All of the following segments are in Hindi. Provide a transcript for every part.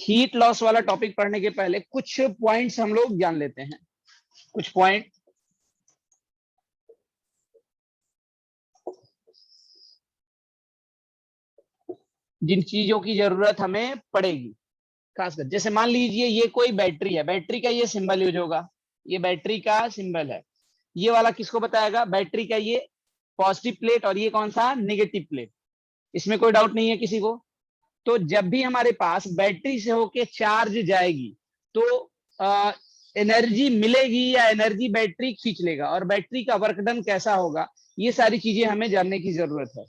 हीट लॉस वाला टॉपिक पढ़ने के पहले कुछ पॉइंट्स हम लोग जान लेते हैं, कुछ पॉइंट। जिन चीजों की जरूरत हमें पड़ेगी खासकर, जैसे मान लीजिए ये कोई बैटरी है, बैटरी का ये सिंबल यूज होगा, ये बैटरी का सिंबल है। ये वाला किसको बताएगा? बैटरी का ये पॉजिटिव प्लेट और ये कौन सा? Negative plate. इसमें कोई डाउट नहीं है किसी को? तो जब भी हमारे पास बैटरी से होके चार्ज जाएगी तो एनर्जी मिलेगी या एनर्जी बैटरी खींच लेगा, और बैटरी का वर्क डन कैसा होगा, ये सारी चीजें हमें जानने की जरूरत है।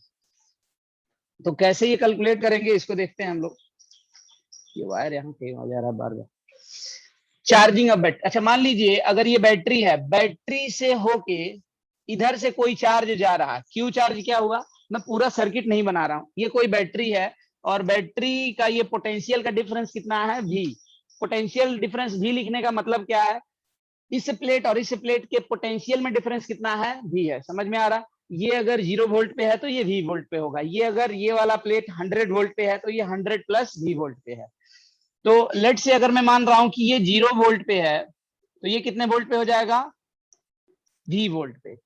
तो कैसे ये कैलकुलेट करेंगे इसको देखते हैं हम लोग। ये वायर यहाँ कहीं आ जा रहा है बार बार। चार्जिंग ऑफ बैटरी, अच्छा मान लीजिए अगर ये बैटरी है, बैटरी से होके इधर से कोई चार्ज जा रहा है, क्यू चार्ज क्या हुआ, मैं पूरा सर्किट नहीं बना रहा हूं, ये कोई बैटरी है और बैटरी का ये पोटेंशियल का डिफरेंस कितना है? V। पोटेंशियल डिफरेंस V लिखने का मतलब क्या है? इस प्लेट और इस प्लेट के पोटेंशियल में डिफरेंस कितना है? V है। समझ में आ रहा? ये अगर 0 वोल्ट पे है तो ये V वोल्ट पे होगा, ये अगर ये वाला प्लेट 100 वोल्ट पे है तो ये 100 प्लस V वोल्ट पे है। तो लेट से अगर मैं मान रहा हूं कि ये 0 वोल्ट पे है तो ये कितने वोल्ट पे हो जाएगा? V वोल्ट पे।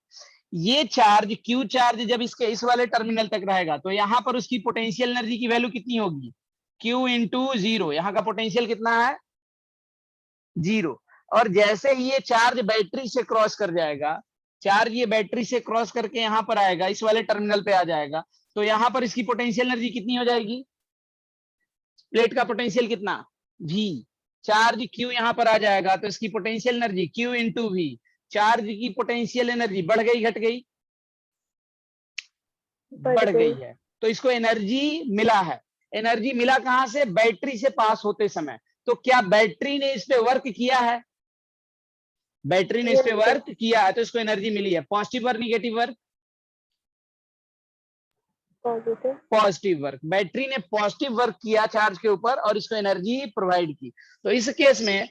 ये चार्ज Q चार्ज जब इसके इस वाले टर्मिनल तक रहेगा तो यहां पर उसकी पोटेंशियल एनर्जी की वैल्यू कितनी होगी? Q into 0। यहाँ का पोटेंशियल कितना है? 0। और जैसे ही ये चार्ज बैटरी से क्रॉस कर जाएगा, चार्ज ये बैटरी से क्रॉस करके यहाँ पर आएगा, इस वाले टर्मिनल पे आ जाएगा, तो यहाँ पर इसकी पोटेंशियल एनर्जी कितनी हो जाएगी? प्लेट का पोटेंशियल कितना? V। चार्ज Q यहाँ पर आ जाएगा तो इसकी potential energy Q into V। Charge की पोटेंशियल एनर्जी बढ़ गई घट गई? बढ़ गई है। तो इसको एनर्जी मिला है। एनर्जी मिला कहां से? बैटरी से पास होते समय। तो क्या बैटरी ने इस पे वर्क किया है? बैटरी ने इस पे वर्क किया है तो इसको एनर्जी मिली है। Positive work negative work? Positive work. Battery ने पॉजिटिव वर्क किया चार्ज के ऊपर और इसको एनर्जी प्रोवाइड की। तो इस केस में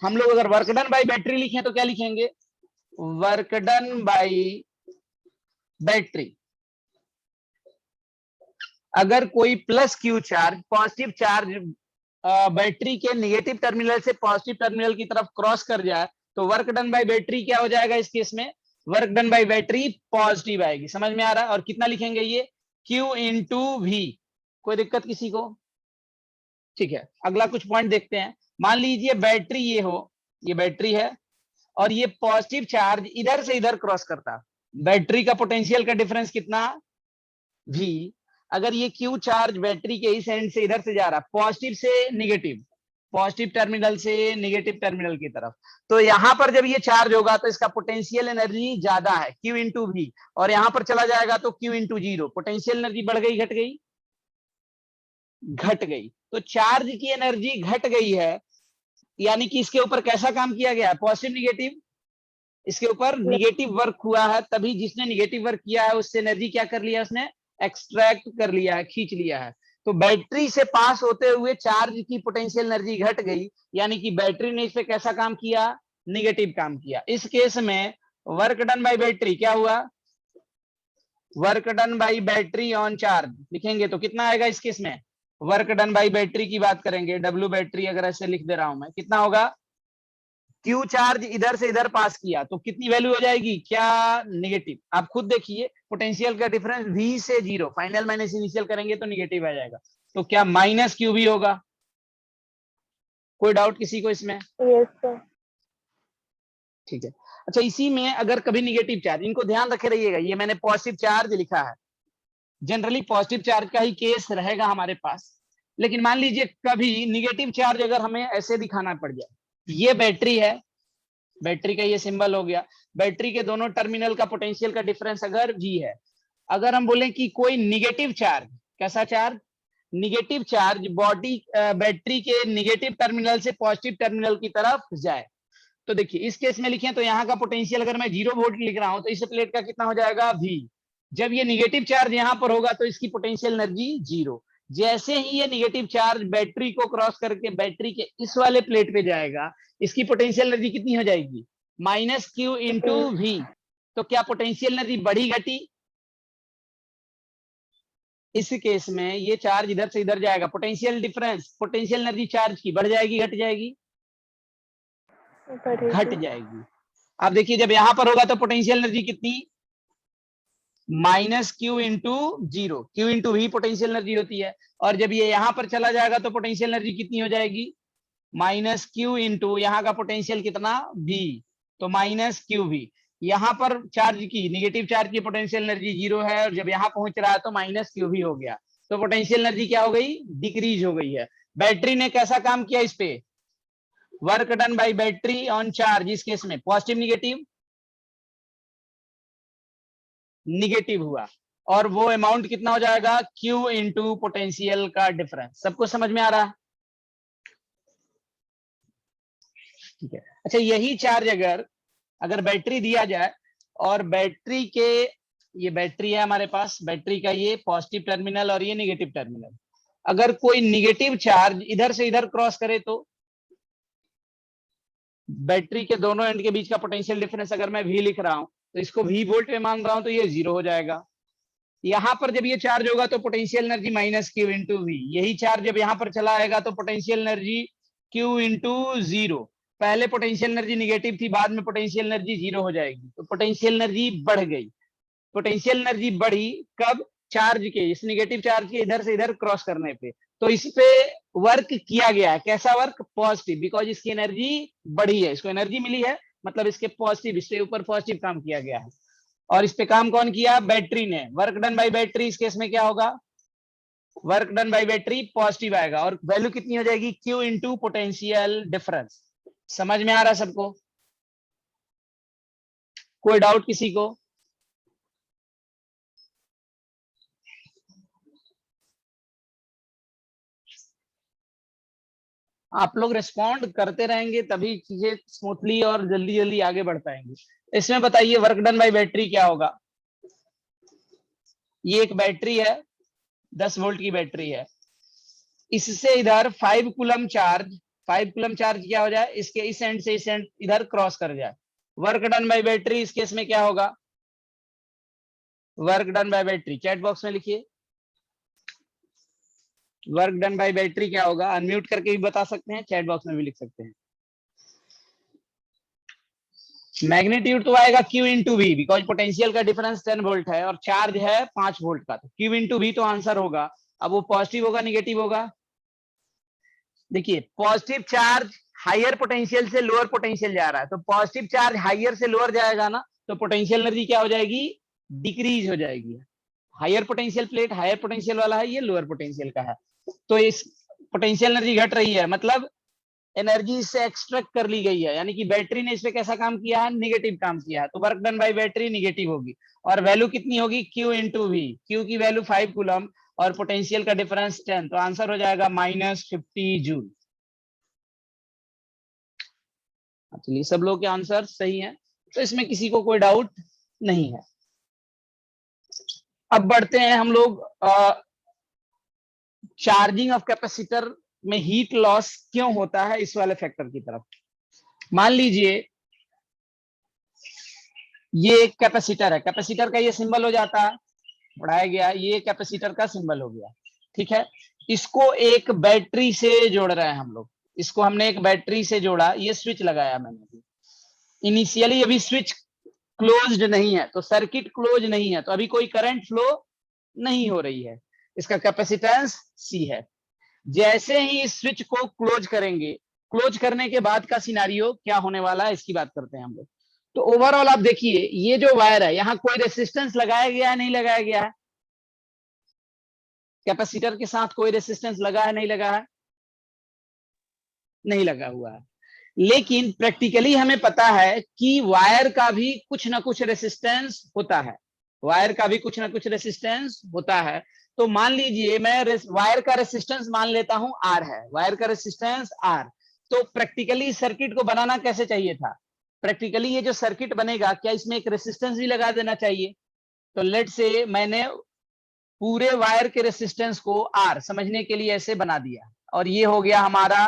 हम लोग अगर वर्क डन बाय बैटरी लिखें तो क्या लिखेंगे? Work done by battery. अगर कोई plus Q charge positive charge battery के नेगेटिव टर्मिनल से पॉजिटिव टर्मिनल की तरफ क्रॉस कर जाए तो वर्क डन बाय बैटरी क्या हो जाएगा? इस केस में work done by battery positive आएगी। समझ में आ रहा है? और कितना लिखेंगे? ये Q इंटू V। कोई दिक्कत किसी को? ठीक है, अगला कुछ पॉइंट देखते हैं। मान लीजिए बैटरी ये हो, ये बैटरी है और ये पॉजिटिव चार्ज इधर से इधर क्रॉस करता, बैटरी का पोटेंशियल का डिफरेंस कितना? V। अगर ये Q चार्ज बैटरी के इस एंड से इधर से जा रहा, पॉजिटिव से निगेटिव, पॉजिटिव टर्मिनल से नेगेटिव टर्मिनल की तरफ, तो यहां पर जब ये चार्ज होगा तो इसका पोटेंशियल एनर्जी ज्यादा है Q इंटू V, और यहां पर चला जाएगा तो Q इंटू 0। पोटेंशियल एनर्जी बढ़ गई घट गई? घट गई। तो चार्ज की एनर्जी घट गई है, यानी कि इसके ऊपर कैसा काम किया गया है? पॉजिटिव निगेटिव, इसके ऊपर निगेटिव वर्क हुआ है, तभी जिसने निगेटिव वर्क किया है उससे एनर्जी क्या कर लिया? उसने एक्सट्रैक्ट कर लिया है, खींच लिया है। तो बैटरी से पास होते हुए चार्ज की पोटेंशियल एनर्जी घट गई, यानी कि बैटरी ने इस पे कैसा काम किया? निगेटिव काम किया। इस केस में वर्क डन बाय बैटरी क्या हुआ? Work done by battery on charge लिखेंगे तो कितना आएगा इस केस में? वर्क डन बाय बैटरी की बात करेंगे, W बैटरी अगर ऐसे लिख दे रहा हूं मैं, कितना होगा? Q चार्ज इधर से इधर पास किया तो कितनी वैल्यू हो जाएगी? क्या? नेगेटिव। आप खुद देखिए पोटेंशियल का डिफरेंस V से 0, फाइनल माइनस इनिशियल करेंगे तो निगेटिव आ जाएगा। तो क्या माइनस क्यू भी होगा? कोई डाउट किसी को इसमें? Yes sir. ठीक है। अच्छा, इसी में अगर कभी निगेटिव चार्ज, इनको ध्यान रखे रहिएगा, ये मैंने पॉजिटिव चार्ज लिखा है, जनरली पॉजिटिव चार्ज का ही केस रहेगा हमारे पास, लेकिन मान लीजिए कभी निगेटिव चार्ज अगर हमें ऐसे दिखाना पड़ जाए, ये बैटरी है, बैटरी का ये सिंबल हो गया, बैटरी के दोनों टर्मिनल का पोटेंशियल का डिफरेंस अगर V है, अगर हम बोले कि कोई निगेटिव चार्ज, कैसा charge? Negative charge body battery के निगेटिव टर्मिनल से पॉजिटिव टर्मिनल की तरफ जाए, तो देखिए इस केस में लिखें तो यहाँ का पोटेंशियल अगर मैं 0 वोल्ट लिख रहा हूं तो इस प्लेट का कितना हो जाएगा? V। जब ये निगेटिव चार्ज यहाँ पर होगा तो इसकी पोटेंशियल एनर्जी 0। जैसे ही ये निगेटिव चार्ज बैटरी को क्रॉस करके बैटरी के इस वाले प्लेट पे जाएगा, इसकी पोटेंशियल एनर्जी कितनी हो जाएगी? Minus Q into V। तो क्या पोटेंशियल एनर्जी बढ़ी घटी? इस केस में ये चार्ज इधर से इधर जाएगा, potential difference, potential energy charge की बढ़ जाएगी घट जाएगी? घट जाएगी। अब देखिए जब यहां पर होगा तो पोटेंशियल एनर्जी कितनी, minus Q into zero, Q into V potential energy होती है, और जब ये यहां पर चला जाएगा तो पोटेंशियल एनर्जी कितनी हो जाएगी, माइनस क्यू इंटू यहाँ का पोटेंशियल कितना वी, तो माइनस क्यू वी। यहाँ पर चार्ज की, निगेटिव चार्ज की पोटेंशियल एनर्जी जीरो है, और जब यहाँ पहुंच रहा है तो माइनस क्यू वी हो गया, तो पोटेंशियल एनर्जी क्या हो गई, डिक्रीज हो गई है। बैटरी ने कैसा काम किया इस पे, work done by battery on charge, इस केस में पॉजिटिव निगेटिव, निगेटिव हुआ, और वो अमाउंट कितना हो जाएगा, Q इंटू पोटेंशियल का डिफरेंस। सबको समझ में आ रहा है? ठीक है। अच्छा, यही चार्ज अगर अगर बैटरी दिया जाए, और बैटरी के, ये बैटरी है हमारे पास, बैटरी का ये पॉजिटिव टर्मिनल और ये निगेटिव टर्मिनल, अगर कोई निगेटिव चार्ज इधर से इधर क्रॉस करे तो बैटरी के दोनों एंड के बीच का पोटेंशियल डिफरेंस अगर मैं V लिख रहा हूं, तो इसको V वोल्ट में मान रहा हूं, तो ये जीरो हो जाएगा। यहां पर जब ये चार्ज होगा तो potential energy minus Q into V, यही चार्ज जब यहां पर चला आएगा तो potential energy Q into zero, पहले पोटेंशियल एनर्जी निगेटिव थी, बाद में पोटेंशियल एनर्जी जीरो हो जाएगी, तो पोटेंशियल एनर्जी बढ़ गई। पोटेंशियल एनर्जी बढ़ी कब, चार्ज के, इस निगेटिव चार्ज के इधर से इधर क्रॉस करने पे, तो इस पे वर्क किया गया है, कैसा वर्क, पॉजिटिव, बिकॉज इसकी एनर्जी बढ़ी है, इसको एनर्जी मिली है, मतलब इसके पॉजिटिव, इसके ऊपर पॉजिटिव काम किया गया है। और इस पे काम कौन किया, बैटरी ने, वर्क डन बाय बैटरी, इस केस में क्या होगा, work done by battery positive आएगा, और वैल्यू कितनी हो जाएगी, Q इंटू पोटेंशियल डिफरेंस। समझ में आ रहा है सबको, कोई डाउट किसी को? आप लोग रिस्पॉन्ड करते रहेंगे तभी चीजें स्मूथली और जल्दी जल्दी आगे बढ़ पाएंगे। इसमें बताइए वर्क डन बाय बैटरी क्या होगा। ये एक बैटरी है, 10 वोल्ट की बैटरी है, इससे इधर 5 कूलम चार्ज, 5 कूलम चार्ज क्या हो जाए, इसके इस एंड से इस एंड इधर क्रॉस कर जाए, वर्क डन बाय बैटरी इस केस में क्या होगा, work done by battery chat box में लिखिए, वर्क डन बाय बैटरी क्या होगा, अनम्यूट करके भी बता सकते हैं, चैट बॉक्स में भी लिख सकते हैं। मैग्नीट्यूड तो आएगा Q into V, because potential का डिफरेंस 10 वोल्ट है और चार्ज है 5 वोल्ट का, तो Q इंटू वी तो आंसर होगा। अब वो पॉजिटिव होगा निगेटिव होगा, देखिए पॉजिटिव चार्ज हायर पोटेंशियल से लोअर पोटेंशियल जा रहा है, तो पॉजिटिव चार्ज हायर से लोअर जाएगा ना, तो पोटेंशियल एनर्जी क्या हो जाएगी, डिक्रीज हो जाएगी। Higher potential plate, higher potential वाला है, ये लोअर पोटेंशियल का है, तो इस पोटेंशियल एनर्जी घट रही है, मतलब एनर्जी इससे एक्सट्रैक्ट कर ली गई है, यानी कि बैटरी ने इस पे कैसा काम किया है, निगेटिव काम किया है, तो work done by battery negative होगी, और वैल्यू कितनी होगी, Q इंटू वी, क्यू की वैल्यू 5 कूलम और पोटेंशियल का डिफरेंस 10, तो आंसर हो जाएगा -50 जूल। चलिए सब लोग के आंसर सही है, तो इसमें किसी को कोई डाउट नहीं है। अब बढ़ते हैं हम लोग चार्जिंग ऑफ कैपेसिटर में हीट लॉस क्यों होता है इस वाले फैक्टर की तरफ। मान लीजिए ये एक कैपेसिटर है, कैपेसिटर का ये सिंबल हो जाता है, बढ़ाया गया, ये कैपेसिटर का सिंबल हो गया, ठीक है। इसको एक बैटरी से जोड़ रहे हैं हम लोग, इसको हमने एक बैटरी से जोड़ा, ये स्विच लगाया मैंने, इनिशियली अभी स्विच क्लोज्ड नहीं है, तो सर्किट क्लोज नहीं है, तो अभी कोई करंट फ्लो नहीं हो रही है, इसका कैपेसिटेंस C है। जैसे ही इस स्विच को क्लोज करेंगे, क्लोज करने के बाद का सिनारियो क्या होने वाला है इसकी बात करते हैं हम लोग। तो ओवरऑल आप देखिए ये जो वायर है, यहाँ कोई रेसिस्टेंस लगाया गया है, नहीं लगाया गया है, कैपेसिटर के साथ कोई रेसिस्टेंस लगा है, नहीं लगा है, नहीं लगा हुआ है, लेकिन प्रैक्टिकली हमें पता है कि वायर का भी कुछ ना कुछ रेसिस्टेंस होता है, वायर का भी कुछ ना कुछ रेसिस्टेंस होता है। तो मान लीजिए मैं वायर का रेसिस्टेंस मान लेता हूं R है, वायर का रेसिस्टेंस R, तो प्रैक्टिकली सर्किट को बनाना कैसे चाहिए था, प्रैक्टिकली ये जो सर्किट बनेगा क्या इसमें एक रेसिस्टेंस भी लगा देना चाहिए, तो लेट से मैंने पूरे वायर के रेसिस्टेंस को R समझने के लिए ऐसे बना दिया, और ये हो गया हमारा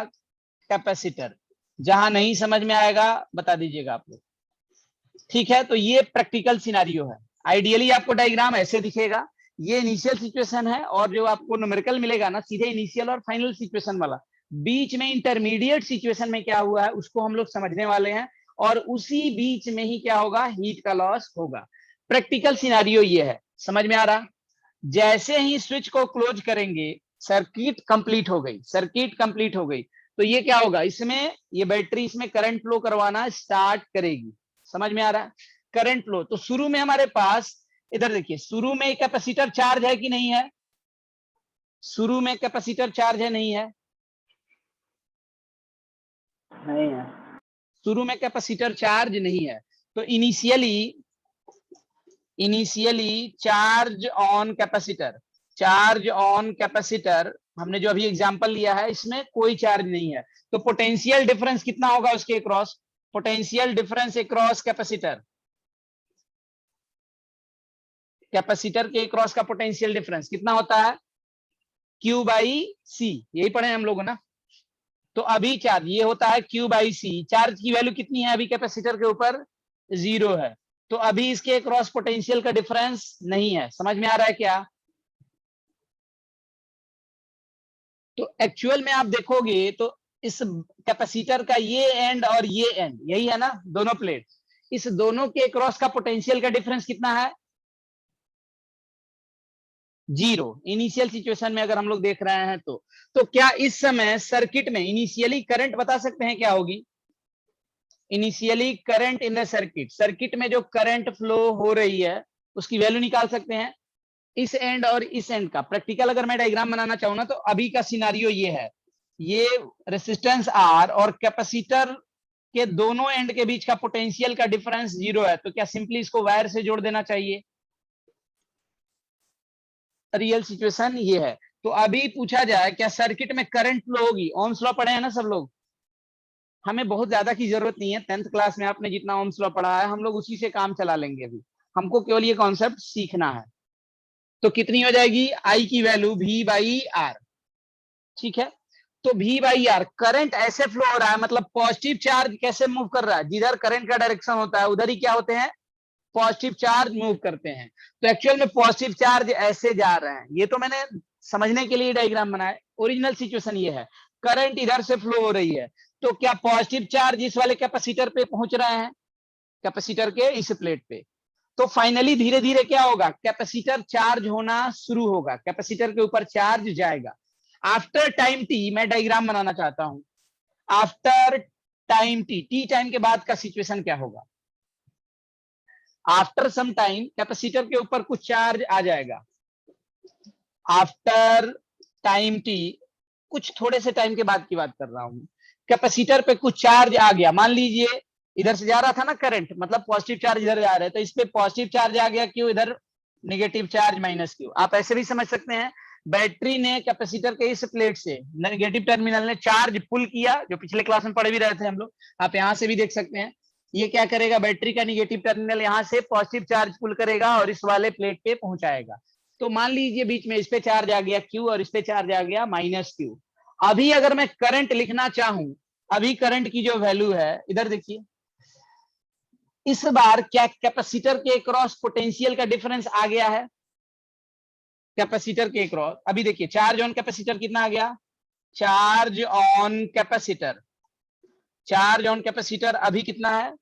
कैपेसिटर। जहां नहीं समझ में आएगा बता दीजिएगा आप लोग, ठीक है। तो ये प्रैक्टिकल सिनारियो है, आइडियली आपको डायग्राम ऐसे दिखेगा, ये इनिशियल सिचुएशन है, और जो आपको न्यूमेरिकल मिलेगा ना सीधे इनिशियल और फाइनल सिचुएशन वाला, बीच में इंटरमीडिएट सिचुएशन में क्या हुआ है उसको हम लोग समझने वाले हैं, और उसी बीच में ही क्या होगा, हीट का लॉस होगा। प्रैक्टिकल सिनेरियो ये है, समझ में आ रहा? जैसे ही स्विच को क्लोज करेंगे, सर्किट कंप्लीट हो गई, सर्किट कंप्लीट हो गई, तो ये क्या होगा, इसमें ये बैटरी इसमें करंट फ्लो करवाना स्टार्ट करेगी। समझ में आ रहा है? करंट फ्लो, तो शुरू में हमारे पास, इधर देखिए, शुरू में कैपेसिटर चार्ज है कि नहीं है? शुरू में कैपेसिटर चार्ज है नहीं है? नहीं है। शुरू में कैपेसिटर चार्ज नहीं है, तो initially charge on capacitor, charge on capacitor, हमने जो अभी एग्जांपल लिया है इसमें कोई चार्ज नहीं है, तो पोटेंशियल डिफरेंस कितना होगा उसके across? Potential difference across capacitor, capacitor के अक्रॉस का पोटेंशियल डिफरेंस कितना होता है? Q बाई सी, यही पढ़े हम लोग ना। तो अभी चार्ज ये होता है Q बाई सी, चार्ज की वैल्यू कितनी है अभी कैपेसिटर के ऊपर? 0 है, तो अभी इसके क्रॉस पोटेंशियल का डिफरेंस नहीं है। समझ में आ रहा है क्या? तो एक्चुअल में आप देखोगे तो इस कैपेसिटर का ये एंड और ये एंड यही है ना, दोनों प्लेट, इस दोनों के क्रॉस का पोटेंशियल का डिफरेंस कितना है? 0। इनिशियल सिचुएशन में अगर हम लोग देख रहे हैं तो क्या इस समय सर्किट में इनिशियली करंट बता सकते हैं क्या होगी? Initially current in the circuit, circuit में जो करंट फ्लो हो रही है उसकी वैल्यू निकाल सकते हैं, इस एंड और इस एंड का। प्रैक्टिकल अगर मैं डायग्राम बनाना चाहूँ ना, तो अभी का सिनारियो ये है, ये रेसिस्टेंस आर और कैपेसिटर के दोनों एंड के बीच का पोटेंशियल का डिफरेंस 0 है, तो क्या सिंपली इसको वायर से जोड़ देना चाहिए? रियल सिचुएशन ये है। तो अभी पूछा जाए क्या सर्किट में करंट फ्लो होगी? ओम्स लॉ पढ़े हैं ना सब लोग? हमें बहुत ज्यादा की जरूरत नहीं है, 10th क्लास में आपने जितना ओम्स लॉ पढ़ा है हम लोग उसी से काम चला लेंगे। अभी हमको केवल ये कॉन्सेप्ट सीखना है। तो कितनी हो जाएगी आई की वैल्यू? V by are. ठीक है, तो V बाई आर, करंट ऐसे फ्लो हो रहा है, मतलब पॉजिटिव चार्ज कैसे मूव कर रहा है, जिधर करंट का डायरेक्शन होता है उधर ही क्या होते हैं, पॉजिटिव चार्ज मूव करते हैं। तो एक्चुअल में पॉजिटिव चार्ज ऐसे जा रहे हैं, ये तो मैंने समझने के लिए डायग्राम बनाया। ओरिजिनल सिचुएशन ये है, करंट इधर से फ्लो हो रही है, तो क्या पॉजिटिव चार्ज इस वाले कैपेसिटर पे पहुंच रहे हैं, कैपेसिटर के इस प्लेट पे। तो फाइनली धीरे धीरे क्या होगा, कैपेसिटर चार्ज होना शुरू होगा, कैपेसिटर के ऊपर चार्ज जाएगा। आफ्टर टाइम टी, मैं डायग्राम बनाना चाहता हूं, after time T, T time के बाद का सिचुएशन क्या होगा? आफ्टर सम टाइम कैपेसिटर के ऊपर कुछ चार्ज आ जाएगा, आफ्टर टाइम टी, कुछ थोड़े से टाइम के बाद की बात कर रहा हूं, कैपेसिटर पे कुछ चार्ज आ गया। मान लीजिए इधर से जा रहा था ना करंट, मतलब पॉजिटिव चार्ज इधर जा रहा है, तो इस पे पॉजिटिव चार्ज आ गया, क्यों? इधर नेगेटिव चार्ज माइनस क्यू। आप ऐसे भी समझ सकते हैं, बैटरी ने कैपेसिटर के इस प्लेट से नेगेटिव टर्मिनल ने चार्ज पुल किया, जो पिछले क्लास में पढ़े भी रहे थे हम लोग, आप यहां से भी देख सकते हैं। ये क्या करेगा, बैटरी का नेगेटिव टर्मिनल यहां से पॉजिटिव चार्ज पुल करेगा और इस वाले प्लेट पे पहुंचाएगा। तो मान लीजिए बीच में इस पे चार्ज आ गया क्यू और इस पे चार्ज आ गया माइनस क्यू। अभी अगर मैं करंट लिखना चाहूं, अभी करंट की जो वैल्यू है, इधर देखिए, इस बार क्या कैपेसिटर के क्रॉस पोटेंशियल का डिफरेंस आ गया है? कैपेसिटर के क्रॉस, अभी देखिए चार्ज ऑन कैपेसिटर कितना आ गया, charge on capacitor, charge on capacitor अभी कितना है,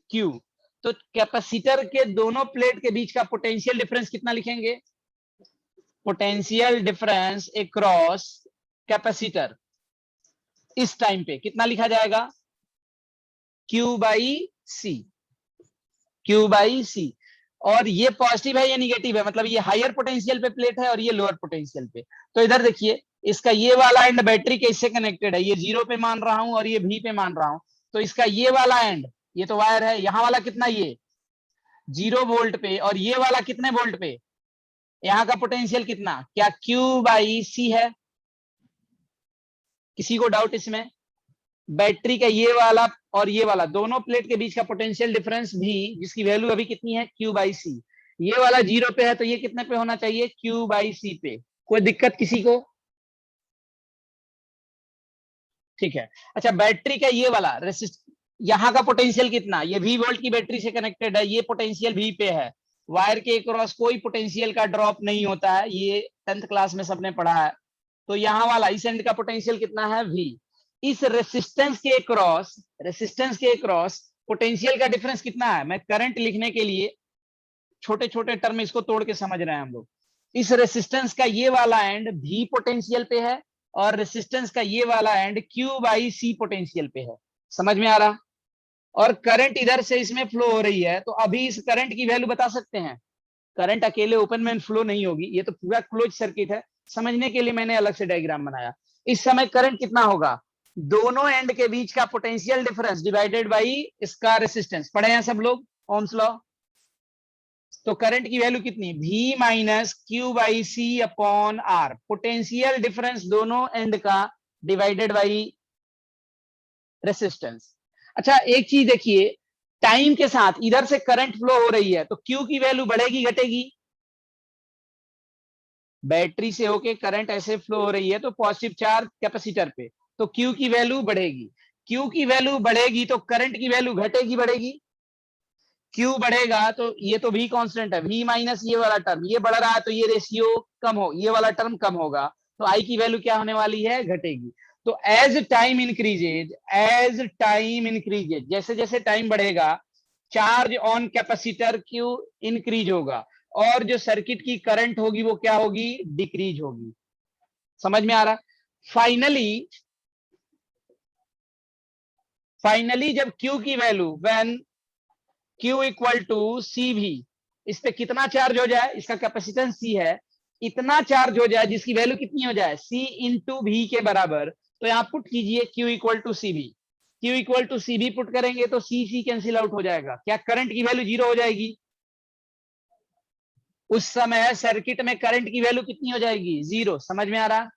Q। तो कैपेसिटर के दोनों प्लेट के बीच का पोटेंशियल डिफरेंस कितना लिखेंगे, पोटेंशियल डिफरेंस अक्रॉस कैपेसिटर इस टाइम पे कितना लिखा जाएगा, Q by C, Q by C. और ये पॉजिटिव है या निगेटिव है, मतलब ये हायर पोटेंशियल पे प्लेट है और ये लोअर पोटेंशियल पे। तो इधर देखिए, इसका ये वाला एंड बैटरी कैसे कनेक्टेड है, ये 0 पे मान रहा हूं और ये V पे मान रहा हूं, तो इसका ये वाला एंड, ये तो वायर है, यहाँ वाला कितना, ये 0 वोल्ट पे, और ये वाला कितने वोल्ट पे, यहाँ का पोटेंशियल कितना, क्या Q बाई सी है? किसी को डाउट इसमें? बैटरी का ये वाला और ये वाला दोनों प्लेट के बीच का पोटेंशियल डिफरेंस भी, जिसकी वैल्यू अभी कितनी है, Q बाई सी, ये वाला 0 पे है, तो ये कितने पे होना चाहिए, Q बाई सी पे। कोई दिक्कत किसी को? ठीक है। अच्छा, बैटरी का ये वाला रेसिस्ट, यहाँ का पोटेंशियल कितना, ये V वोल्ट की बैटरी से कनेक्टेड है, ये पोटेंशियल V पे है, वायर के क्रॉस कोई पोटेंशियल का ड्रॉप नहीं होता है, ये 10th क्लास में सबने पढ़ा है। तो यहाँ वाला इस एंड का पोटेंशियल कितना है V। इस रेसिस्टेंस के क्रॉस पोटेंशियल का डिफरेंस कितना है, मैं करंट लिखने के लिए छोटे छोटे टर्म इसको तोड़ के समझ रहे हैं हम लोग। इस रेसिस्टेंस का ये वाला एंड V पोटेंशियल पे है और रेसिस्टेंस का ये वाला एंड Q/C पोटेंशियल पे है। समझ में आ रहा? और करंट इधर से इसमें फ्लो हो रही है, तो अभी इस करंट की वैल्यू बता सकते हैं? करंट अकेले ओपन में फ्लो नहीं होगी, ये तो पूरा क्लोज सर्किट है। समझने के लिए मैंने अलग से डायग्राम बनाया। इस समय करंट कितना होगा, दोनों एंड के बीच का पोटेंशियल डिफरेंस डिवाइडेड बाई इसका रेसिस्टेंस। पढ़े हैं सब लोग ओम्स लॉ? तो करंट की वैल्यू कितनी, V minus Q/C upon R, potential difference दोनों एंड का डिवाइडेड बाई रेसिस्टेंस। अच्छा एक चीज देखिए, टाइम के साथ इधर से करंट फ्लो हो रही है तो Q की वैल्यू बढ़ेगी घटेगी? बैटरी से होके करंट ऐसे फ्लो हो रही है तो पॉजिटिव चार्ज कैपेसिटर पे, तो Q की वैल्यू बढ़ेगी। Q की वैल्यू बढ़ेगी तो करंट की वैल्यू घटेगी बढ़ेगी? Q बढ़ेगा तो ये तो V कांस्टेंट है, V माइनस ये वाला टर्म ये बढ़ रहा है तो ये रेशियो कम हो, ये वाला टर्म कम होगा, तो I की वैल्यू क्या होने वाली है, घटेगी। तो एज टाइम इंक्रीजेज, जैसे जैसे टाइम बढ़ेगा charge on capacitor Q increase होगा और जो सर्किट की करंट होगी वो क्या होगी, डिक्रीज होगी। समझ में आ रहा? फाइनली जब Q की value when Q equal to CV, इस पे कितना चार्ज हो जाए, इसका कैपेसिटेंस C है, इतना चार्ज हो जाए जिसकी वैल्यू कितनी हो जाए, C इंटू V के बराबर। तो यहां पुट कीजिए Q equal to CV। Q equal to CV put करेंगे तो C कैंसिल आउट हो जाएगा, क्या करंट की वैल्यू जीरो हो जाएगी? उस समय सर्किट में करंट की वैल्यू कितनी हो जाएगी, जीरो। समझ में आ रहा?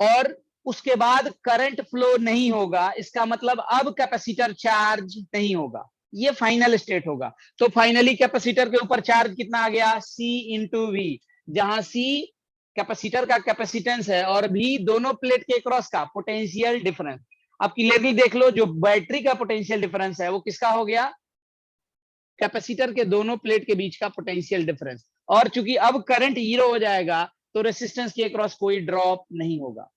और उसके बाद करंट फ्लो नहीं होगा, इसका मतलब अब कैपेसिटर चार्ज नहीं होगा, ये फाइनल स्टेट होगा। तो फाइनली कैपेसिटर के ऊपर चार्ज कितना आ गया, C इंटू V, जहां C कैपेसिटर का कैपेसिटेंस है और V दोनों प्लेट के क्रॉस का पोटेंशियल डिफरेंस। अब क्लियरली देख लो, जो बैटरी का पोटेंशियल डिफरेंस है वो किसका हो गया, कैपेसिटर के दोनों प्लेट के बीच का पोटेंशियल डिफरेंस। और चूंकि अब करंट जीरो हो जाएगा तो रेसिस्टेंस के क्रॉस कोई ड्रॉप नहीं होगा।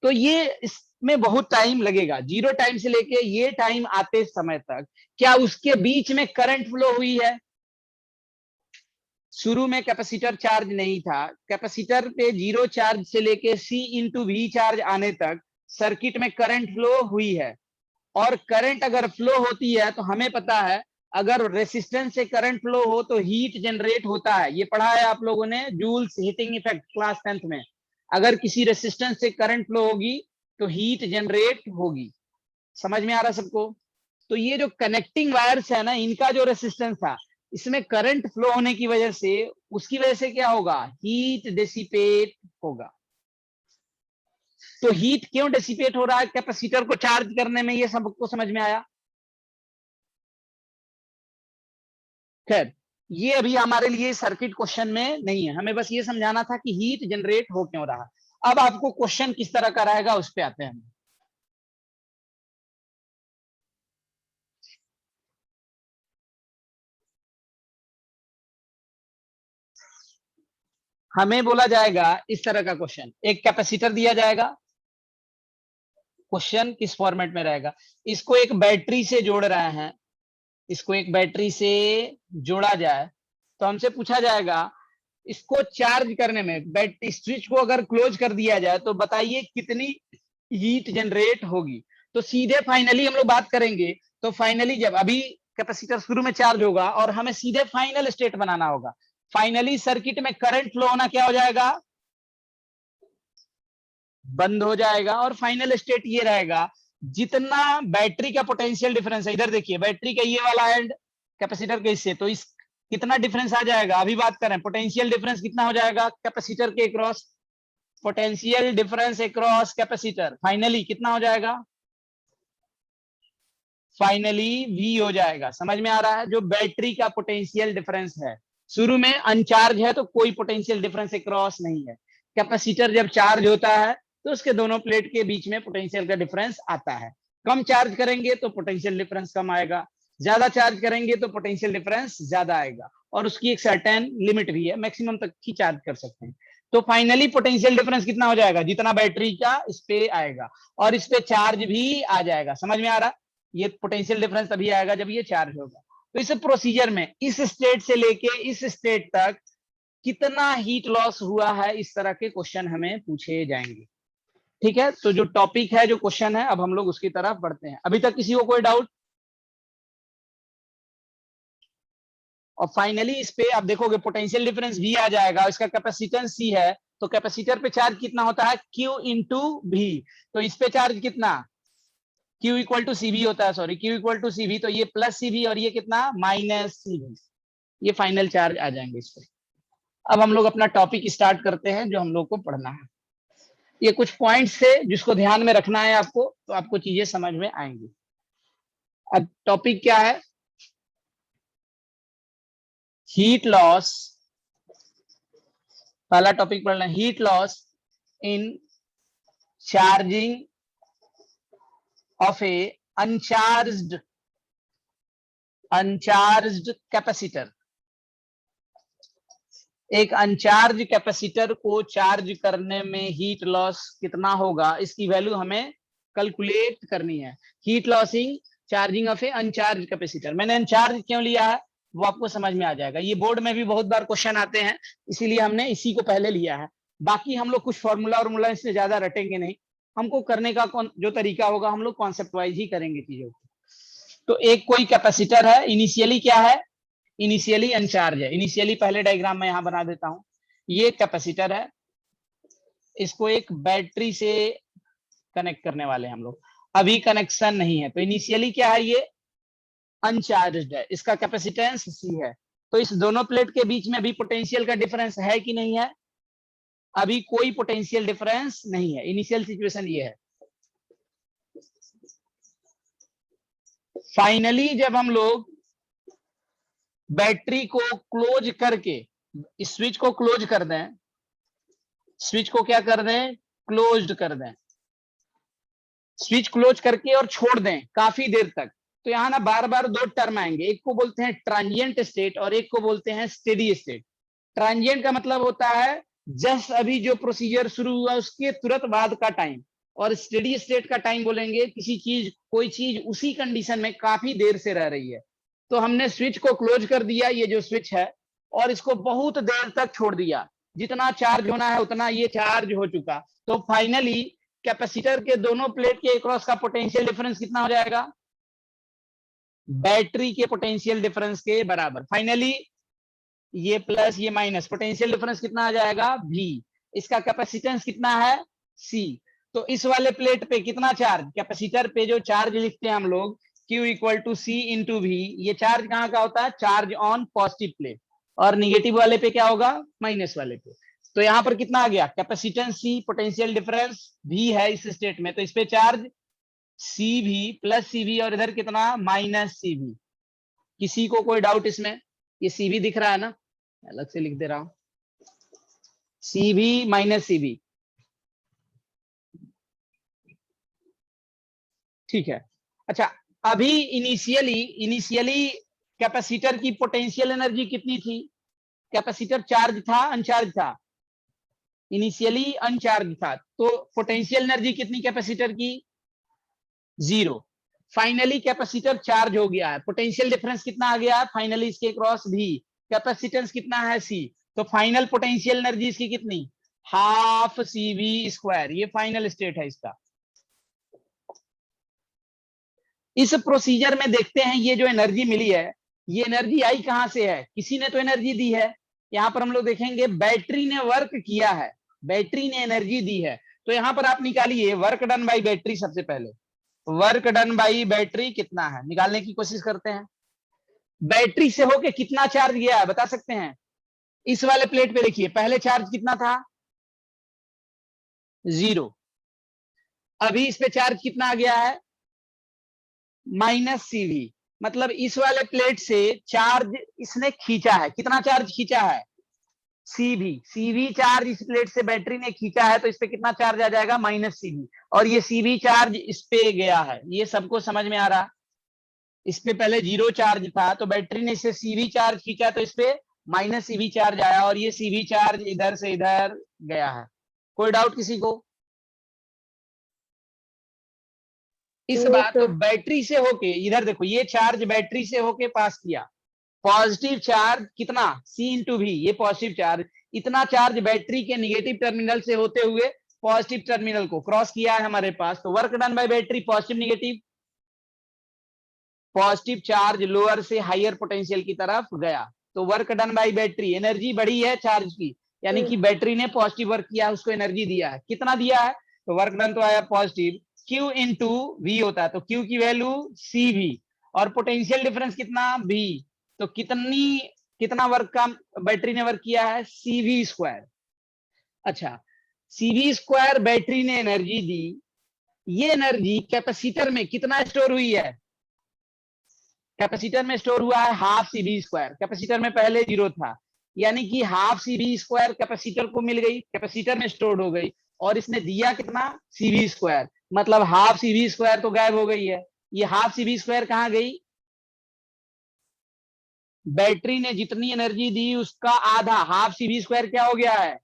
तो ये इसमें बहुत टाइम लगेगा, जीरो टाइम से लेके ये टाइम आते समय तक क्या उसके बीच में करंट फ्लो हुई है? शुरू में कैपेसिटर चार्ज नहीं था, कैपेसिटर पे जीरो चार्ज से लेके C इंटू V चार्ज आने तक सर्किट में करंट फ्लो हुई है। और करंट अगर फ्लो होती है तो हमें पता है अगर रेसिस्टेंस से करंट फ्लो हो तो हीट जनरेट होता है, ये पढ़ा है आप लोगों ने, joules heating effect class 10th में। अगर किसी रेसिस्टेंस से करंट फ्लो होगी तो हीट जनरेट होगी। समझ में आ रहा सबको? तो ये जो कनेक्टिंग वायर्स है ना, इनका जो रेसिस्टेंस था, इसमें करंट फ्लो होने की वजह से उसकी वजह से क्या होगा, हीट डिसिपेट होगा। तो हीट क्यों डिसिपेट हो रहा है कैपेसिटर को चार्ज करने में, ये सबको समझ में आया? खैर ये अभी हमारे लिए सर्किट क्वेश्चन में नहीं है, हमें बस ये समझाना था कि हीट जनरेट हो क्यों रहा। अब आपको क्वेश्चन किस तरह का रहेगा उस पर आते हैं। हमें बोला जाएगा इस तरह का क्वेश्चन, एक कैपेसिटर दिया जाएगा, क्वेश्चन किस फॉर्मेट में रहेगा, इसको एक बैटरी से जोड़ रहे हैं, इसको एक बैटरी से जोड़ा जाए तो हमसे पूछा जाएगा इसको चार्ज करने में बैटरी स्विच को अगर क्लोज कर दिया जाए तो बताइए कितनी हीट जनरेट होगी। तो सीधे फाइनली हम लोग बात करेंगे, तो फाइनली जब अभी कैपेसिटर शुरू में चार्ज होगा और हमें सीधे फाइनल स्टेट बनाना होगा, फाइनली सर्किट में करंट फ्लो होना क्या हो जाएगा, बंद हो जाएगा। और फाइनल स्टेट ये रहेगा, जितना बैटरी का पोटेंशियल डिफरेंस है, इधर देखिए बैटरी का ये वाला एंड कैपेसिटर के इससे, तो इस कितना डिफरेंस आ जाएगा, अभी बात करें पोटेंशियल डिफरेंस कितना हो जाएगा कैपेसिटर के cross, potential difference across capacitor finally कितना हो जाएगा, फाइनली V हो जाएगा। समझ में आ रहा है? जो बैटरी का पोटेंशियल डिफरेंस है, शुरू में अनचार्ज है तो कोई पोटेंशियल डिफरेंस अक्रॉस नहीं है, कैपेसिटर जब चार्ज होता है तो उसके दोनों प्लेट के बीच में पोटेंशियल का डिफरेंस आता है, कम चार्ज करेंगे तो पोटेंशियल डिफरेंस कम आएगा। ज्यादा चार्ज करेंगे तो पोटेंशियल डिफरेंस ज्यादा आएगा, और उसकी एक सर्टेन लिमिट भी है, मैक्सिमम तक ही चार्ज कर सकते हैं। तो फाइनली पोटेंशियल डिफरेंस कितना हो जाएगा, जितना बैटरी का इस पे आएगा, और इस पे चार्ज भी आ जाएगा। समझ में आ रहा? ये पोटेंशियल डिफरेंस तभी आएगा जब ये चार्ज होगा। तो इस प्रोसीजर में इस स्टेट से लेके इस स्टेट तक कितना हीट लॉस हुआ है, इस तरह के क्वेश्चन हमें पूछे जाएंगे। ठीक है, तो जो टॉपिक है, जो क्वेश्चन है, अब हम लोग उसकी तरफ बढ़ते हैं। अभी तक किसी को कोई डाउट? और फाइनली इस पे आप देखोगे पोटेंशियल डिफरेंस भी आ जाएगा, इसका कैपेसिटेंस सी है, तो कैपेसिटर पे चार्ज कितना होता है, Q इंटू भी। तो इस पे चार्ज कितना, Q इक्वल टू सी होता है, सॉरी, Q इक्वल टू सी, तो ये प्लस सी और ये कितना माइनस सी। ये फाइनल चार्ज आ जाएंगे इस पे। अब हम लोग अपना टॉपिक स्टार्ट करते हैं जो हम लोग को पढ़ना है। ये कुछ पॉइंट्स है जिसको ध्यान में रखना है आपको, तो आपको चीजें समझ में आएंगी। अब टॉपिक क्या है, हीट लॉस। पहला टॉपिक पढ़ना, heat loss in charging of A uncharged capacitor. एक अनचार्ज कैपेसिटर को चार्ज करने में हीट लॉस कितना होगा, इसकी वैल्यू हमें कैलकुलेट करनी है। Heat losing charging of A अनचार्ज capacitor. मैंने अनचार्ज क्यों लिया है वो आपको समझ में आ जाएगा, ये बोर्ड में भी बहुत बार क्वेश्चन आते हैं, इसीलिए हमने इसी को पहले लिया है। बाकी हम लोग कुछ फॉर्मूला इससे ज्यादा रटेंगे नहीं, हमको करने का जो तरीका होगा हम लोग कॉन्सेप्ट वाइज ही करेंगे चीजों को। तो एक कोई कैपेसिटर है, इनिशियली क्या है, इनिशियली अनचार्ज है। इनिशियली पहले डायग्राम में यहां बना देता हूं, ये कैपेसिटर है, इसको एक बैटरी से कनेक्ट करने वाले हम लोग, अभी कनेक्शन नहीं है, तो इनिशियली क्या है, ये अनचार्ज्ड है, इसका कैपेसिटेंस सी है। तो इस दोनों प्लेट के बीच में अभी पोटेंशियल का डिफरेंस है कि नहीं है, अभी कोई पोटेंशियल डिफरेंस नहीं है, इनिशियल सिचुएशन ये है। फाइनली जब हम लोग बैटरी को क्लोज करके स्विच को क्लोज कर दें, स्विच को क्या कर दें, क्लोज्ड कर दें, स्विच क्लोज करके और छोड़ दें काफी देर तक, तो यहां ना बार बार दो टर्म आएंगे, एक को बोलते हैं ट्रांजिएंट स्टेट और एक को बोलते हैं स्टेडी स्टेट। ट्रांजिएंट का मतलब होता है जस्ट अभी जो प्रोसीजर शुरू हुआ उसके तुरंत बाद का टाइम, और स्टेडी स्टेट का टाइम बोलेंगे किसी चीज, कोई चीज उसी कंडीशन में काफी देर से रह रही है। तो हमने स्विच को क्लोज कर दिया, ये जो स्विच है, और इसको बहुत देर तक छोड़ दिया, जितना चार्ज होना है उतना ये चार्ज हो चुका। तो फाइनली कैपेसिटर के दोनों प्लेट के अक्रॉस का पोटेंशियल डिफरेंस कितना हो जाएगा, बैटरी के पोटेंशियल डिफरेंस के बराबर। फाइनली ये प्लस ये माइनस, पोटेंशियल डिफरेंस कितना आ जाएगा, V। इसका कैपेसिटेंस कितना है, C। तो इस वाले प्लेट पे कितना चार्ज, कैपेसिटर पे जो चार्ज लिखते हैं हम लोग Q equal to C into V, ये चार्ज कहाँ का होता है, चार्ज ऑन पॉजिटिव प्लेट, और निगेटिव वाले पे क्या होगा, माइनस वाले पे। तो यहाँ पर कितना आ गया, capacitance C, potential difference V है इस स्टेट में, तो इस पे चार्ज CV प्लस CV, और इधर कितना माइनस CV। किसी को कोई डाउट इसमें, ये CV दिख रहा है ना, अलग से लिख दे रहा हूं, CV माइनस CV, ठीक है। अच्छा, अभी इनिशियली कैपेसिटर की पोटेंशियल एनर्जी कितनी थी, कैपेसिटर चार्ज था अनचार्ज था, इनिशियली अनचार्ज था, तो पोटेंशियल एनर्जी कितनी कैपेसिटर की, 0। फाइनली कैपेसिटर चार्ज हो गया है, पोटेंशियल डिफरेंस कितना आ गया है, फाइनली इसके क्रॉस भी, कैपेसिटेंस कितना है C, तो फाइनल पोटेंशियल एनर्जी इसकी कितनी, हाफ CV स्क्वायर, ये फाइनल स्टेट है इसका। इस प्रोसीजर में देखते हैं ये जो एनर्जी मिली है, ये एनर्जी आई कहां से है, किसी ने तो एनर्जी दी है। यहां पर हम लोग देखेंगे बैटरी ने वर्क किया है, बैटरी ने एनर्जी दी है, तो यहां पर आप निकालिए वर्क डन बाई बैटरी। सबसे पहले वर्क डन बाई बैटरी कितना है निकालने की कोशिश करते हैं। बैटरी से होके कितना चार्ज गया है बता सकते हैं, इस वाले प्लेट पे देखिए, पहले चार्ज कितना था, 0। अभी इस पे चार्ज कितना आ गया है, माइनस CV। मतलब इस वाले प्लेट से चार्ज इसने खींचा है, कितना चार्ज खींचा है, CV चार्ज इस प्लेट से बैटरी ने खींचा है, तो इस पे कितना चार्ज आ जाएगा, माइनस CV, और ये CV चार्ज इस पे गया है। ये सबको समझ में आ रहा, इस पे पहले 0 चार्ज था, तो बैटरी ने इससे सीवी चार्ज खींचा, तो इस पे माइनस सीवी चार्ज आया, और ये सीवी चार्ज इधर से इधर गया है। कोई डाउट किसी को? इस बात तो बैटरी से होके, इधर देखो, ये चार्ज बैटरी से होके पास किया, पॉजिटिव चार्ज कितना, C इंटू V, ये पॉजिटिव चार्ज, इतना चार्ज बैटरी के निगेटिव टर्मिनल से होते हुए पॉजिटिव टर्मिनल को क्रॉस किया है हमारे पास। तो work done by battery positive negative, positive charge lower से हायर पोटेंशियल की तरफ गया, तो work done by battery, energy बढ़ी है चार्ज की, यानी कि बैटरी ने पॉजिटिव वर्क किया, उसको एनर्जी दिया है। कितना दिया है? तो वर्क डन तो आया पॉजिटिव, Q इंटू V होता है, तो Q की वैल्यू CV, और पोटेंशियल डिफरेंस कितना V, तो कितना वर्क का बैटरी ने वर्क किया है? CV square. अच्छा, CV स्क्वायर बैटरी ने एनर्जी दी, ये एनर्जी कैपेसिटर में कितना स्टोर हुई है? कैपेसिटर में स्टोर हुआ है हाफ CV स्क्वायर, कैपेसिटर में पहले 0 था, यानी कि हाफ CV स्क्वायर कैपेसिटर को मिल गई, कैपेसिटर में स्टोर हो गई, और इसने दिया कितना? CV स्क्वायर, मतलब हाफ CV स्क्वायर तो गायब हो गई है। ये हाफ CV स्क्वायर कहां गई? बैटरी ने जितनी एनर्जी दी उसका आधा, हाफ CV स्क्वायर क्या हो गया है?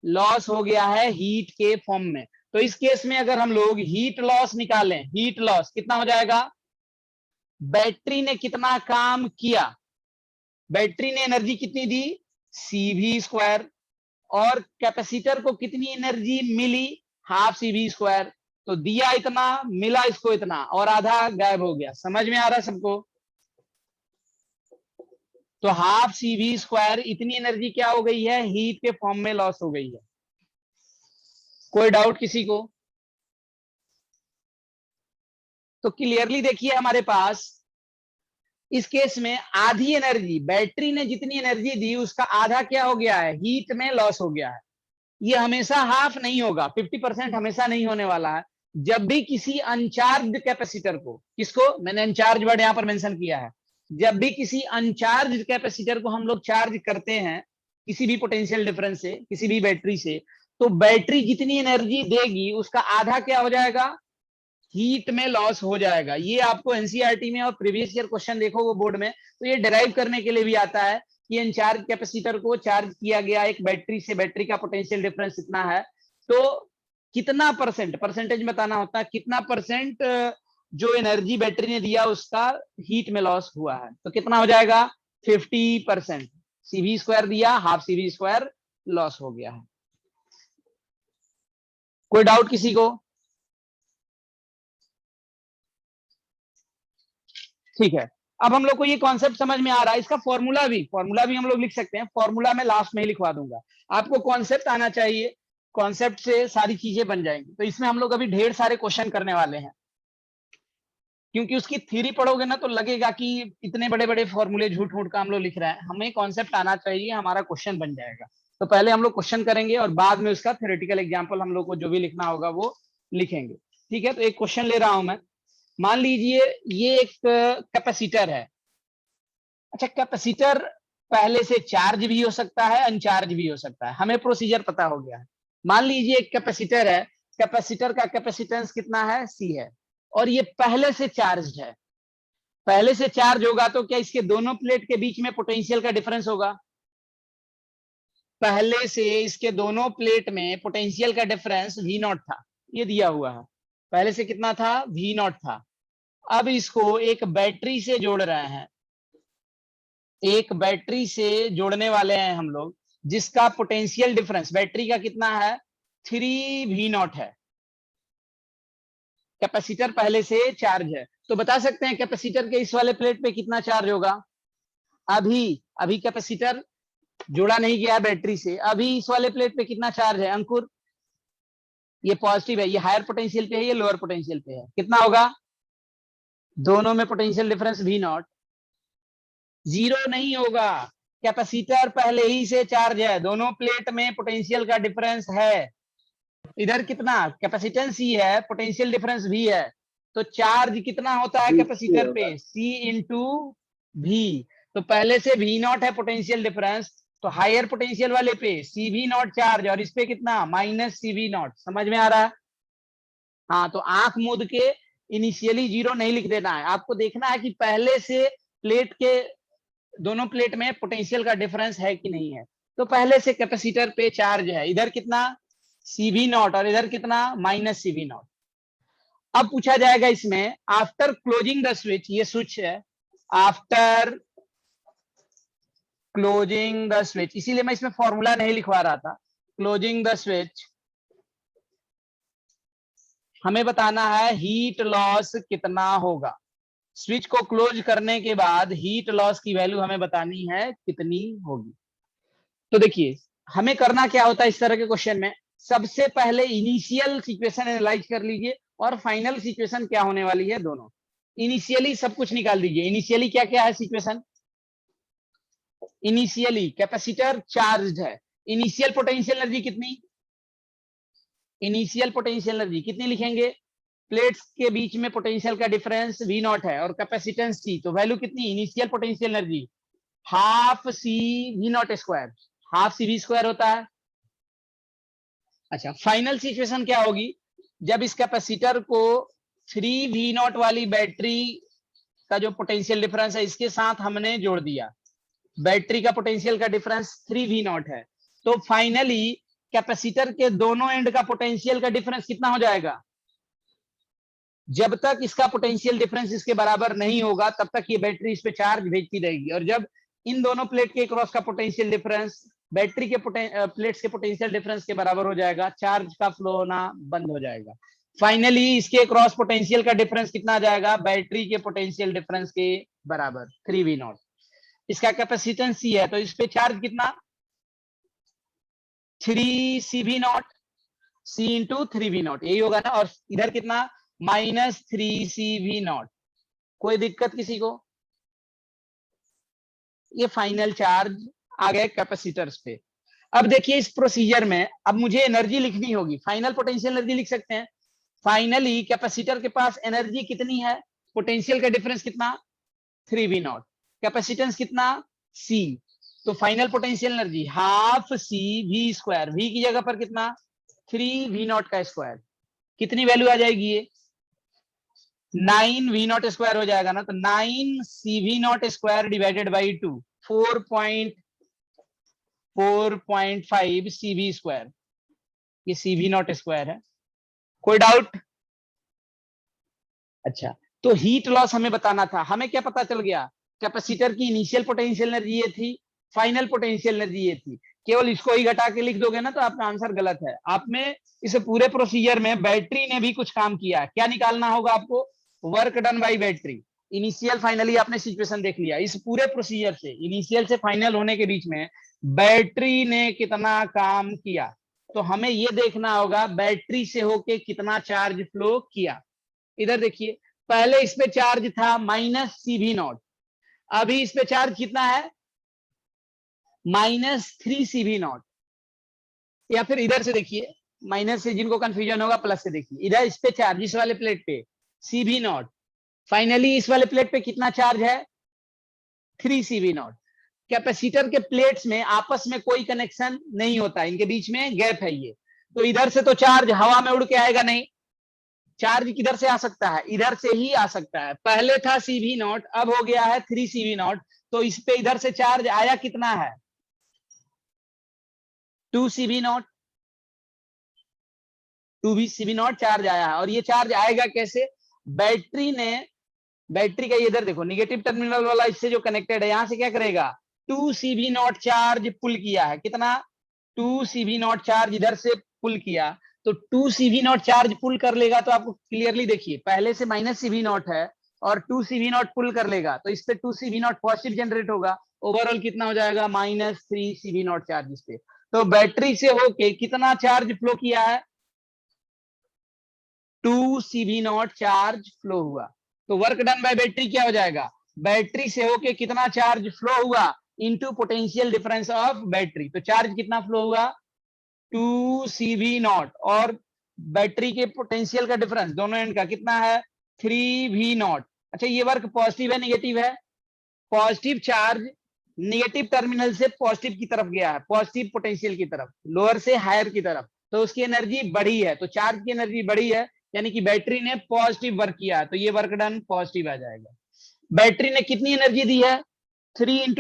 लॉस हो गया है हीट के फॉर्म में। तो इस केस में अगर हम लोग हीट लॉस निकालें, हीट लॉस कितना हो जाएगा? बैटरी ने कितना काम किया, बैटरी ने एनर्जी कितनी दी? CV स्क्वायर, और कैपेसिटर को कितनी एनर्जी मिली? Half CV square. तो दिया इतना, मिला इसको इतना, और आधा गायब हो गया। समझ में आ रहा है सबको? तो हाफ CV स्क्वायर, इतनी एनर्जी क्या हो गई है? हीट के फॉर्म में लॉस हो गई है। कोई डाउट किसी को? तो क्लियरली देखिए हमारे पास इस केस में आधी एनर्जी, बैटरी ने जितनी एनर्जी दी उसका आधा क्या हो गया है? हीट में लॉस हो गया है। ये हमेशा हाफ नहीं होगा, 50% हमेशा नहीं होने वाला है। जब भी किसी अनचार्ज कैपेसिटर को, किसको मैंने अनचार्ज वर्ड यहां पर मेंशन किया है, जब भी किसी अनचार्ज कैपेसिटर को हम लोग चार्ज करते हैं किसी भी पोटेंशियल डिफरेंस से, किसी भी बैटरी से, तो बैटरी जितनी एनर्जी देगी उसका आधा क्या हो जाएगा? हीट में लॉस हो जाएगा। ये आपको एनसीईआरटी में और प्रीवियस ईयर क्वेश्चन देखो वो बोर्ड में, तो ये डिराइव करने के लिए भी आता है कि अनचार्ज कैपेसिटर को चार्ज किया गया एक बैटरी से, बैटरी का पोटेंशियल डिफरेंस इतना है, तो कितना परसेंट, परसेंटेज बताना होता है, कितना परसेंट जो एनर्जी बैटरी ने दिया उसका हीट में लॉस हुआ है, तो कितना हो जाएगा? 50%। CV स्क्वायर दिया, हाफ CV स्क्वायर लॉस हो गया है। कोई डाउट किसी को? ठीक है, अब हम लोग को ये कॉन्सेप्ट समझ में आ रहा है। इसका फॉर्मूला भी हम लोग लिख सकते हैं, फॉर्मूला मैं लास्ट में ही लिखवा दूंगा। आपको कॉन्सेप्ट आना चाहिए, कॉन्सेप्ट से सारी चीजें बन जाएंगी। तो इसमें हम लोग अभी ढेर सारे क्वेश्चन करने वाले हैं, क्योंकि उसकी थ्योरी पढ़ोगे ना तो लगेगा कि इतने बड़े बड़े फॉर्मूले झूठ मूठ का हम लोग लिख रहे हैं। हमें कॉन्सेप्ट आना चाहिए, हमारा क्वेश्चन बन जाएगा। तो पहले हम लोग क्वेश्चन करेंगे और बाद में उसका थ्योरेटिकल एग्जाम्पल हम लोग को जो भी लिखना होगा वो लिखेंगे। ठीक है, तो एक क्वेश्चन ले रहा हूं मैं। मान लीजिए ये एक कैपेसिटर है। अच्छा, कैपेसिटर पहले से चार्ज भी हो सकता है, अनचार्ज भी हो सकता है, हमें प्रोसीजर पता हो गया है। मान लीजिए एक कैपेसिटर है, कैपेसिटर का कैपेसिटेंस कितना है? C है, और ये पहले से चार्ज है। पहले से चार्ज होगा तो क्या इसके दोनों प्लेट के बीच में पोटेंशियल का डिफरेंस होगा? पहले से इसके दोनों प्लेट में पोटेंशियल का डिफरेंस V0 था, ये दिया हुआ है। पहले से कितना था? V0 था। अब इसको एक बैटरी से जोड़ रहे हैं, एक बैटरी से जोड़ने वाले हैं हम लोग, जिसका पोटेंशियल डिफरेंस बैटरी का कितना है? 3V0 है। कैपेसिटर पहले से चार्ज है, तो बता सकते हैं कैपेसिटर के इस वाले प्लेट पे कितना चार्ज होगा? अभी अभी कैपेसिटर जोड़ा नहीं गया बैटरी से, अभी इस वाले प्लेट पे कितना चार्ज है अंकुर? ये पॉजिटिव है, ये हायर पोटेंशियल पे है, ये लोअर पोटेंशियल पे है। कितना होगा? दोनों में पोटेंशियल डिफरेंस V0 जीरो नहीं होगा। कैपेसिटर पहले ही से चार्ज है, दोनों प्लेट में पोटेंशियल का डिफरेंस है। इधर कितना कैपेसिटेंस ही है, पोटेंशियल डिफरेंस भी है, तो चार्ज कितना होता है कैपेसिटर पे? C into V। तो पहले से V0 है पोटेंशियल डिफरेंस, तो हायर पोटेंशियल वाले पे CV0 चार्ज, और इस पे कितना? Minus CV0। समझ में आ रहा है? हाँ, तो आंख मूंद के इनिशियली 0 नहीं लिख देना है, आपको देखना है कि पहले से प्लेट के दोनों प्लेट में पोटेंशियल का डिफरेंस है कि नहीं है। तो पहले से कैपेसिटर पे चार्ज है, इधर कितना CV नॉट और इधर कितना माइनस CV नॉट। अब पूछा जाएगा इसमें आफ्टर क्लोजिंग द स्विच, ये स्विच है, आफ्टर क्लोजिंग द स्विच, इसीलिए मैं इसमें फॉर्मूला नहीं लिखवा रहा था। क्लोजिंग द स्विच, हमें बताना है हीट लॉस कितना होगा। स्विच को क्लोज करने के बाद हीट लॉस की वैल्यू हमें बतानी है कितनी होगी। तो देखिए हमें करना क्या होता है इस तरह के क्वेश्चन में, सबसे पहले इनिशियल सिचुएशन एनालाइज कर लीजिए और फाइनल सिचुएशन क्या होने वाली है दोनों। इनिशियली सब कुछ निकाल दीजिए। इनिशियली क्या क्या है सिचुएशन, इनिशियली कैपेसिटर चार्ज है, इनिशियल पोटेंशियल एनर्जी कितनी, इनिशियल पोटेंशियल एनर्जी कितनी लिखेंगे, प्लेट्स के बीच में पोटेंशियल का डिफरेंस V नॉट है और कैपेसिटेंस C, तो वैल्यू कितनी, initial potential energy half CV not square, half CV square होता है। अच्छा फाइनल सिचुएशन क्या होगी, जब इस कैपेसिटर को 3V नॉट वाली बैटरी का जो पोटेंशियल डिफरेंस है इसके साथ हमने जोड़ दिया, बैटरी का पोटेंशियल का डिफरेंस 3V नॉट है, तो फाइनली कैपेसिटर के दोनों एंड का पोटेंशियल का डिफरेंस कितना हो जाएगा, जब तक इसका पोटेंशियल डिफरेंस इसके बराबर नहीं होगा तब तक ये बैटरी इस पे चार्ज भेजती रहेगी, और जब इन दोनों प्लेट के क्रॉस का पोटेंशियल डिफरेंस बैटरी के प्लेट्स के पोटेंशियल डिफरेंस के बराबर हो जाएगा, चार्ज का फ्लो होना बंद हो जाएगा। फाइनली इसके क्रॉस पोटेंशियल का डिफरेंस कितना आ जाएगा, बैटरी के पोटेंशियल डिफरेंस के बराबर 3V नॉट। इसका कैपेसिटेंस C है तो इस पे चार्ज कितना 3CV not, C into 3V not यही होगा ना, और इधर कितना माइनस 3CV नॉट। कोई दिक्कत किसी को, ये फाइनल चार्ज आ गए कैपेसिटर्स पे। अब देखिए इस प्रोसीजर में अब मुझे एनर्जी लिखनी होगी, फाइनल पोटेंशियल एनर्जी लिख सकते हैं। फाइनली कैपेसिटर के पास एनर्जी कितनी है, पोटेंशियल का डिफरेंस कितना 3V नॉट, कैपेसिटेंस कितना C, तो final potential energy half CV square, V की जगह पर कितना 3V नॉट का स्क्वायर, कितनी वैल्यू आ जाएगी ये 9V नॉट स्क्वायर हो जाएगा ना, तो 9CV not square divided by 2 4.5 CV square, ये CV नॉट स्क्वायर है। कोई डाउट? अच्छा तो हीट लॉस हमें बताना था, हमें क्या पता चल गया, कैपेसिटर की इनिशियल पोटेंशियल एनर्जी ये थी, फाइनल पोटेंशियल एनर्जी ये थी, केवल इसको ही घटा के लिख दोगे ना तो आपका आंसर गलत है। आप में इस पूरे प्रोसीजर में बैटरी ने भी कुछ काम किया है, क्या निकालना होगा आपको, work done by battery. Initial finally आपने सिचुएशन देख लिया, इस पूरे प्रोसीजर से इनिशियल से फाइनल होने के बीच में बैटरी ने कितना काम किया, तो हमें ये देखना होगा बैटरी से होके कितना चार्ज फ्लो किया। इधर देखिए पहले इस पे चार्ज था माइनस CV नॉट, अभी इस पे चार्ज कितना है माइनस 3CV नॉट, या फिर इधर से देखिए माइनस से जिनको कंफ्यूजन होगा प्लस से देखिए, इधर इस पे चार्ज इस वाले प्लेट पे CV नॉट, फाइनली इस वाले प्लेट पे कितना चार्ज है 3CV नॉट। कैपेसिटर के प्लेट्स में आपस में कोई कनेक्शन नहीं होता, इनके बीच में गैप है ये, तो इधर से तो चार्ज हवा में उड़ के आएगा नहीं, चार्ज किधर से आ सकता है, इधर से ही आ सकता है। पहले था CV नॉट अब हो गया है 3CV नॉट, तो इस पे इधर से चार्ज आया कितना है 2CV not, 2CV not charge आया है, और ये चार्ज आएगा कैसे, बैटरी ने, बैटरी का इधर देखो निगेटिव टर्मिनल वाला इससे जो कनेक्टेड है यहां से क्या करेगा 2CV नॉट चार्ज पुल किया है, कितना 2CV नॉट चार्ज इधर से पुल किया, तो 2CV नॉट चार्ज पुल कर लेगा, तो आपको क्लियरली देखिए पहले से माइनस CV नॉट है और 2CV नॉट पुल कर लेगा तो इस पे 2CV नॉट पॉजिटिव जनरेट होगा, ओवरऑल कितना हो जाएगा माइनस 3CV नॉट चार्ज इस पे। तो बैटरी से होके कितना चार्ज फ्लो किया है 2CV नॉट चार्ज फ्लो हुआ, तो वर्क डन बाय बैटरी क्या हो जाएगा, बैटरी से होके कितना चार्ज फ्लो हुआ into potential difference of battery, तो चार्ज कितना फ्लो हुआ 2CV नॉट, और बैटरी के पोटेंशियल का डिफरेंस दोनों एंड का कितना है 3V नॉट। अच्छा ये वर्क पॉजिटिव है नेगेटिव है, पॉजिटिव चार्ज नेगेटिव टर्मिनल से पॉजिटिव की तरफ गया है, पॉजिटिव पोटेंशियल की तरफ, लोअर से हायर की तरफ, तो उसकी एनर्जी बढ़ी है, तो चार्ज की एनर्जी बढ़ी है, यानी कि बैटरी ने पॉजिटिव वर्क किया तो ये वर्क डन पॉजिटिव आ जाएगा। बैटरी ने कितनी एनर्जी दी है 3 ×